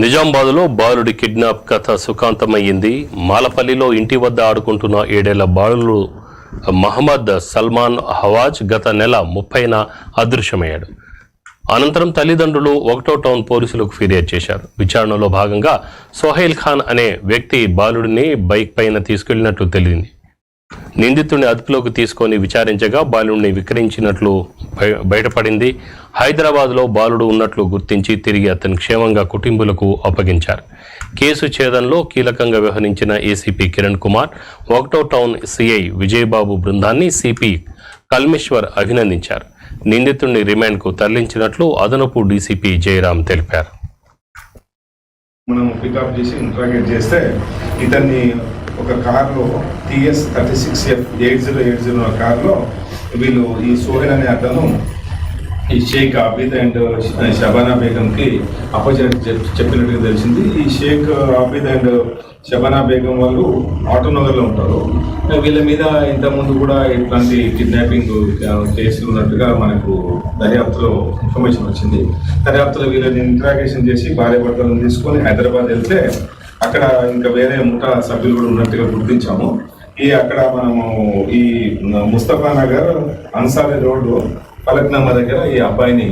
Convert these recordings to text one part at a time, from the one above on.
నిజామాబాద్లో బాలుడి కిడ్నాప్ కథ సుఖాంతమయ్యింది. మాలపల్లిలో ఇంటి వద్ద ఆడుకుంటున్న 7 ఏళ్ల బాలుడు మహమ్మద్ సల్మాన్ హవాజ్ గత నెల 30న అదృశ్యమయ్యాడు. అనంతరం తల్లిదండ్రులు 1వ టౌన్ పోలీసులకు ఫిర్యాదు చేశారు. విచారణలో భాగంగా సోహైల్ ఖాన్ అనే వ్యక్తి బాలుడిని బైక్ పైన తీసుకెళ్లినట్లు తెలిసింది. నిందితుడిని అదుపులోకి తీసుకొని విచారించగా బాలుడిని విక్రయించినట్లు బయటపడింది. హైదరాబాద్లో బాలుడు ఉన్నట్లు గుర్తించి తిరిగి అతని క్షేమంగా కుటుంబులకు అప్పగించారు. కేసు ఛేదనలో కీలకంగా వ్యవహరించిన ఏసీపీ కిరణ్ కుమార్, 1వ టౌన్ సిఐ విజయబాబు బృందాన్ని సిపి కల్మేశ్వర్ అభినందించారు. నిందితుడిని రిమాండ్కు తరలించినట్లు అదనపు డీసీపీ జయరాం తెలిపారు. మనం పికప్ చేసి ఇంట్రాగేట్ చేస్తే ఇతన్ని ఒక కార్లో TS 36F 8080 కార్లో వీళ్ళు ఈ సోహెల్ అనే అతను ఈ షేక్ ఆబిద్ అండ్ షబానా బేగంకి అపోజిట్ చెప్పినట్టుగా తెలిసింది. ఈ షేక్ ఆబిద్ అండ్ షబానా బేగం వాళ్ళు ఆటోనగర్లో ఉంటారు. వీళ్ళ మీద ఇంతకుముందు కూడా ఇట్లాంటి కిడ్నాపింగ్ కేసులు ఉన్నట్టుగా మనకు దర్యాప్తులో ఇన్ఫర్మేషన్ వచ్చింది. దర్యాప్తులో వీళ్ళని ఇంట్రాగేషన్ చేసి భార్య భర్తలను తీసుకొని హైదరాబాద్ వెళ్తే అక్కడ ఇంకా వేరే ముఠా సభ్యులు కూడా ఉన్నట్టుగా గుర్తించాము. అక్కడ మనము ఈ ముస్తఫా నగర్ అన్సారీ రోడ్డు ఫలక్నామా దగ్గర ఈ అబ్బాయిని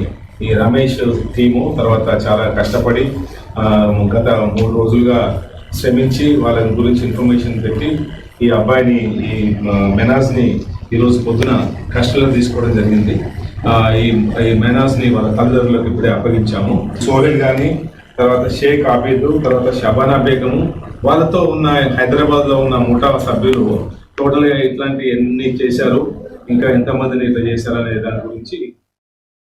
ఈ రమేష్ టీము తర్వాత చాలా కష్టపడి గత 3 రోజులుగా శ్రమించి వాళ్ళ గురించి ఇన్ఫర్మేషన్ పెట్టి ఈ అబ్బాయిని ఈ మెనాజ్ని ఈరోజు పొద్దున కస్టడీలో తీసుకోవడం జరిగింది. ఈ మెనాజ్ని వాళ్ళ తల్లిదండ్రులకు ఇప్పుడే అప్పగించాము. సోహెల్ కానీ తర్వాత షేక్ ఆబిద్ తర్వాత షబానా బేగము వాళ్ళతో ఉన్న హైదరాబాద్లో ఉన్న ముఠా సభ్యులు టోటల్గా ఇట్లాంటి ఎన్ని చేశారు, ఇంకా ఎంతమందిని ఇట్లా చేశారు అనే దాని గురించి